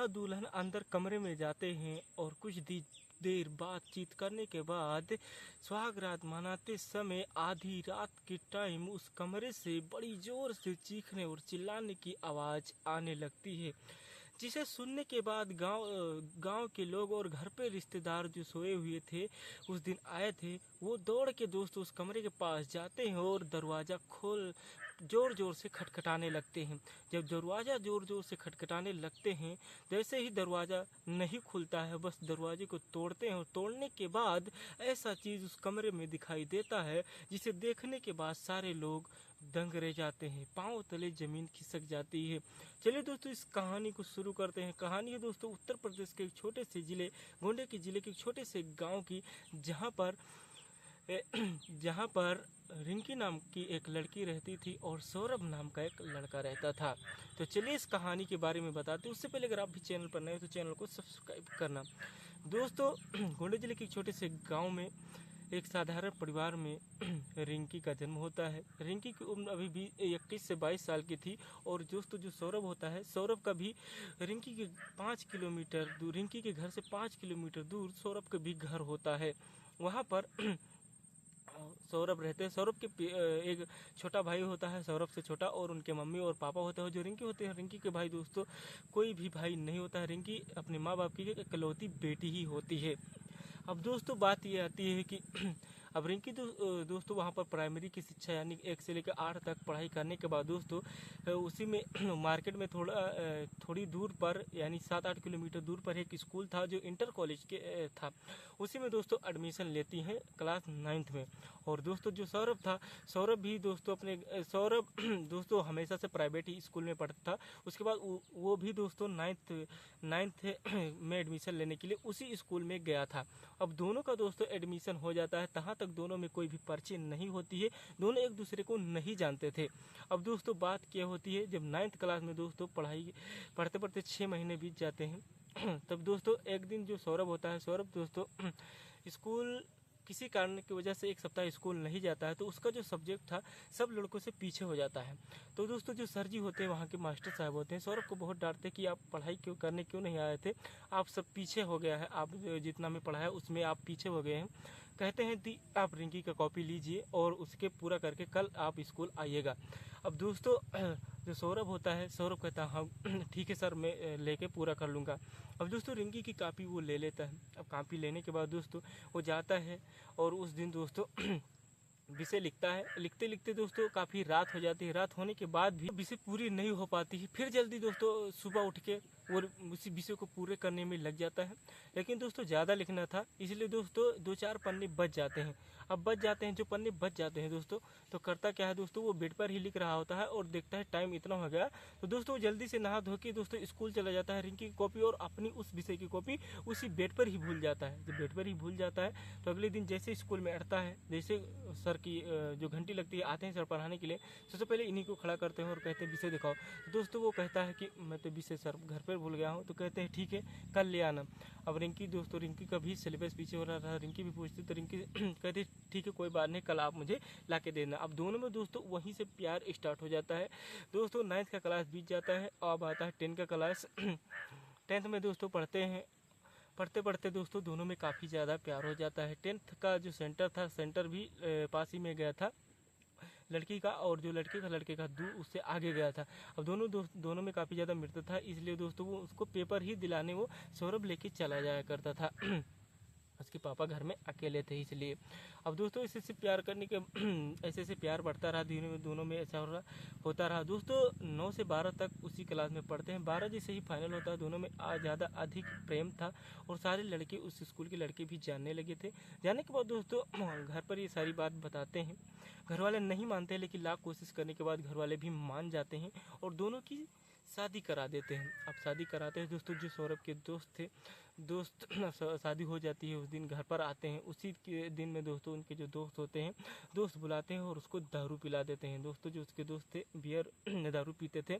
दूल्हा दुल्हन अंदर कमरे में जाते हैं और कुछ देर बातचीत करने के बाद सुहागरात मनाते समय आधी रात के टाइम उस कमरे से बड़ी जोर से चीखने और चिल्लाने की आवाज़ आने लगती है, जिसे सुनने के बाद गांव के लोग और घर पे रिश्तेदार जो सोए हुए थे उस दिन आए थे, वो दौड़ के दोस्त उस कमरे के पास जाते हैं और दरवाज़ा खोल जोर जोर से खटखटाने लगते हैं। जब दरवाज़ा जोर जोर से खटखटाने लगते हैं, जैसे ही दरवाज़ा नहीं खुलता है बस दरवाजे को तोड़ते हैं और तोड़ने के बाद ऐसा चीज़ उस कमरे में दिखाई देता है जिसे देखने के बाद सारे लोग दंग रह जाते हैं, पांव तले जमीन खिसक जाती है। चलिए दोस्तों, इस कहानी को शुरू करते हैं। कहानी है दोस्तों उत्तर प्रदेश के एक छोटे से जिले गोंडे के जिले के एक छोटे से गांव की, जहां पर रिंकी नाम की एक लड़की रहती थी और सौरभ नाम का एक लड़का रहता था। तो चलिए इस कहानी के बारे में बताते हैं। उससे पहले अगर आप भी चैनल पर नए हो तो चैनल को सब्सक्राइब करना। दोस्तों, गोंडे जिले के एक छोटे से गांव में एक साधारण परिवार में रिंकी का जन्म होता है। रिंकी की उम्र अभी भी 21 से 22 साल की थी और दोस्तों जो सौरभ होता है, सौरभ का भी रिंकी के 5 किलोमीटर दूर, रिंकी के घर से 5 किलोमीटर दूर सौरभ का भी घर होता है। वहाँ पर सौरभ रहते हैं। सौरभ के एक छोटा भाई होता है सौरभ से छोटा, और उनके मम्मी और पापा होते हैं। जो रिंकी होते हैं, रिंकी के भाई दोस्तों कोई भी भाई नहीं होता है। रिंकी अपने माँ बाप की इकलौती बेटी ही होती है। अब दोस्तों बात ये आती है कि अब रिंकी दोस्तों वहाँ पर प्राइमरी की शिक्षा यानी 1 से लेकर 8 तक पढ़ाई करने के बाद दोस्तों उसी में मार्केट में थोड़ी दूर पर यानी 7-8 किलोमीटर दूर पर एक स्कूल था जो इंटर कॉलेज के था। उसी में दोस्तों एडमिशन लेती हैं क्लास 9th में। और दोस्तों जो सौरभ था, सौरभ भी दोस्तों सौरभ दोस्तों हमेशा से प्राइवेट ही स्कूल में पढ़ता था। उसके बाद वो भी दोस्तों 9th में एडमिशन लेने के लिए उसी स्कूल में गया था। अब दोनों का दोस्तों एडमिशन हो जाता है। तहाँ तक दोनों में कोई भी परिचय नहीं होती है, दोनों एक दूसरे को नहीं जानते थे। अब दोस्तों बात क्या होती है, जब 9th क्लास में दोस्तों पढ़ाई पढ़ते पढ़ते 6 महीने बीत जाते हैं तब दोस्तों एक दिन जो सौरभ होता है, सौरभ दोस्तों स्कूल किसी कारण की वजह से 1 सप्ताह स्कूल नहीं जाता है, तो उसका जो सब्जेक्ट था सब लड़कों से पीछे हो जाता है। तो दोस्तों जो सर जी होते हैं, वहाँ के मास्टर साहब होते हैं, सौरभ को बहुत डांटते कि आप पढ़ाई करने क्यों नहीं आए थे, आप सब पीछे हो गया है, आप जितना में पढ़ा है उसमें आप पीछे हो गए हैं। कहते हैं कि आप रिंकी का कॉपी लीजिए और उसके पूरा करके कल आप स्कूल आइएगा। अब दोस्तों जो सौरभ होता है, सौरभ कहता है हाँ ठीक है सर, मैं लेके पूरा कर लूँगा। अब दोस्तों रिंकी की कॉपी वो ले लेता है। अब कॉपी लेने के बाद दोस्तों वो जाता है और उस दिन दोस्तों विषय लिखता है। लिखते लिखते दोस्तों काफ़ी रात हो जाती है। रात होने के बाद भी विषय पूरी नहीं हो पाती है। फिर जल्दी दोस्तों सुबह उठ के और उसी विषय को पूरे करने में लग जाता है। लेकिन दोस्तों ज़्यादा लिखना था, इसलिए दोस्तों 2-4 पन्ने बच जाते हैं। अब बच जाते हैं, जो पन्ने बच जाते हैं दोस्तों, तो करता क्या है दोस्तों, वो बेड पर ही लिख रहा होता है और देखता है टाइम इतना हो गया, तो दोस्तों जल्दी से नहा धो के दोस्तों स्कूल चला जाता है। रिंकी की कॉपी और अपनी उस विषय की कॉपी उसी बेड पर ही भूल जाता है। जब बेड पर ही भूल जाता है तो अगले दिन जैसे स्कूल में अड़ता है, जैसे सर की जो घंटी लगती है, आते हैं सर पढ़ाने के लिए, सबसे पहले इन्हीं को खड़ा करते हैं और कहते हैं विषय दिखाओ। तो दोस्तों वो कहता है कि मैं तो विषय सर घर पर भूल गया हूँ। तो कहते हैं ठीक है कल ले आना। अब रिंकी दोस्तों, रिंकी का भी सिलेबस पीछे हो रहा था, रिंकी भी पूछती तो रिंकी कहती ठीक है कोई बात नहीं, कल आप मुझे ला के देना। अब दोनों में दोस्तों वहीं से प्यार स्टार्ट हो जाता है। दोस्तों 9th का क्लास बीत जाता है, अब आता है 10th का क्लास। 10th में दोस्तों पढ़ते हैं, पढ़ते पढ़ते दोस्तों दोनों में काफ़ी ज़्यादा प्यार हो जाता है। 10th का जो सेंटर था, सेंटर भी पास ही में गया था लड़की का, और जो लड़के का लड़के का दूर उससे आगे गया था। अब दोनों में काफ़ी ज़्यादा मित्रता था, इसलिए दोस्तों वो उसको पेपर ही दिलाने वो सौरभ लेके चला जाया करता था। उसके पापा घर में अकेले थे इसलिए। अब दोस्तों ऐसे से प्यार करने के ऐसे से प्यार बढ़ता रहा, धीरे में दोनों में ऐसा होता रहा। दोस्तों 9 से 12 तक उसी क्लास में पढ़ते हैं। 12 जैसे ही फाइनल होता है, दोनों में ज़्यादा अधिक प्रेम था और सारे लड़के उस स्कूल के लड़के भी जानने लगे थे। जानने के बाद दोस्तों घर पर ये सारी बात बताते हैं। घर वाले नहीं मानते, लेकिन लाख कोशिश करने के बाद घर वाले भी मान जाते हैं और दोनों की शादी करा देते हैं। अब शादी कराते हैं दोस्तों, जो सौरभ के दोस्त थे, दोस्त शादी हो जाती है, उस दिन घर पर आते हैं। उसी के दिन में दोस्तों उनके जो दोस्त होते हैं, दोस्त बुलाते हैं और उसको दारू पिला देते हैं। दोस्तों जो उसके दोस्त थे बियर दारू पीते थे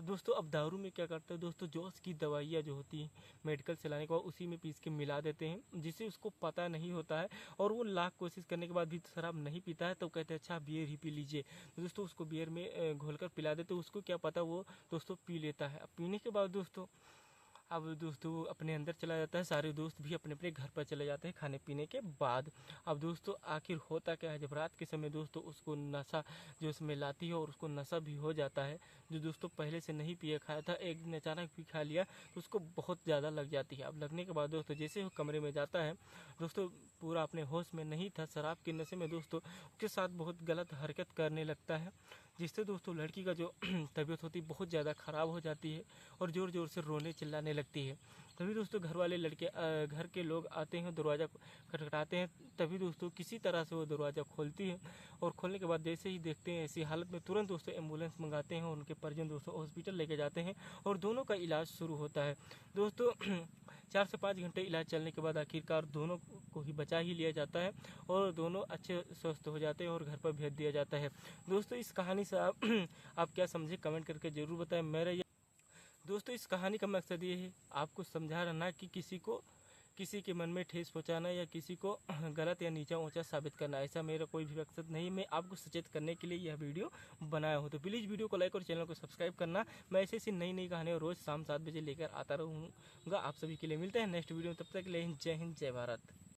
दोस्तों। अब दारू में क्या करते हैं दोस्तों, जोश की दवाइयाँ जो होती हैं मेडिकल से लाने के बाद उसी में पीस के मिला देते हैं, जिसे उसको पता नहीं होता है। और वो लाख कोशिश करने के बाद भी शराब नहीं पीता है, तब कहते हैं अच्छा बियर ही पी लीजिए। तो दोस्तों उसको बियर में घोल कर पिला देते, उसको क्या पता वो दोस्तों पी लेता है। अब पीने के बाद दोस्तों अब दोस्तों वो अपने अंदर चला जाता है, सारे दोस्त भी अपने अपने घर पर चले जाते हैं खाने पीने के बाद। अब दोस्तों आखिर होता क्या है, जब रात के समय दोस्तों उसको नशा जो उसमें लाती है और उसको नशा भी हो जाता है, जो दोस्तों पहले से नहीं पिया खाया था, एक दिन अचानक भी खा लिया तो उसको बहुत ज़्यादा लग जाती है। अब लगने के बाद दोस्तों जैसे वो कमरे में जाता है दोस्तों, पूरा अपने होश में नहीं था, शराब के नशे में दोस्तों उसके साथ बहुत गलत हरकत करने लगता है, जिससे दोस्तों लड़की का जो तबीयत होती है बहुत ज़्यादा ख़राब हो जाती है और ज़ोर ज़ोर से रोने चिल्लाने लगती है। तभी दोस्तों घर वाले घर के लोग आते हैं, दरवाज़ा खटखटाते हैं। तभी दोस्तों किसी तरह से वो दरवाज़ा खोलती है और खोलने के बाद जैसे ही देखते हैं ऐसी हालत में तुरंत दोस्तों एम्बुलेंस मंगाते हैं और उनके परिजन दोस्तों हॉस्पिटल लेके जाते हैं और दोनों का इलाज शुरू होता है। दोस्तों 4 से 5 घंटे इलाज चलने के बाद आखिरकार दोनों को ही बचा ही लिया जाता है और दोनों अच्छे स्वस्थ हो जाते हैं और घर पर भेज दिया जाता है। दोस्तों इस कहानी से आप क्या समझे कमेंट करके ज़रूर बताएं। दोस्तों इस कहानी का मकसद ये है आपको समझा रहना कि किसी के मन में ठेस पहुंचाना या किसी को गलत या नीचा ऊंचा साबित करना, ऐसा मेरा कोई भी मकसद नहीं। मैं आपको सचेत करने के लिए यह वीडियो बनाया हूं। तो प्लीज़ वीडियो को लाइक और चैनल को सब्सक्राइब करना। मैं ऐसी नई कहानियाँ रोज़ शाम 7 बजे लेकर आता रहूँगा। आप सभी के लिए मिलते हैं नेक्स्ट वीडियो में, तब तक के लिए जय हिंद जय भारत।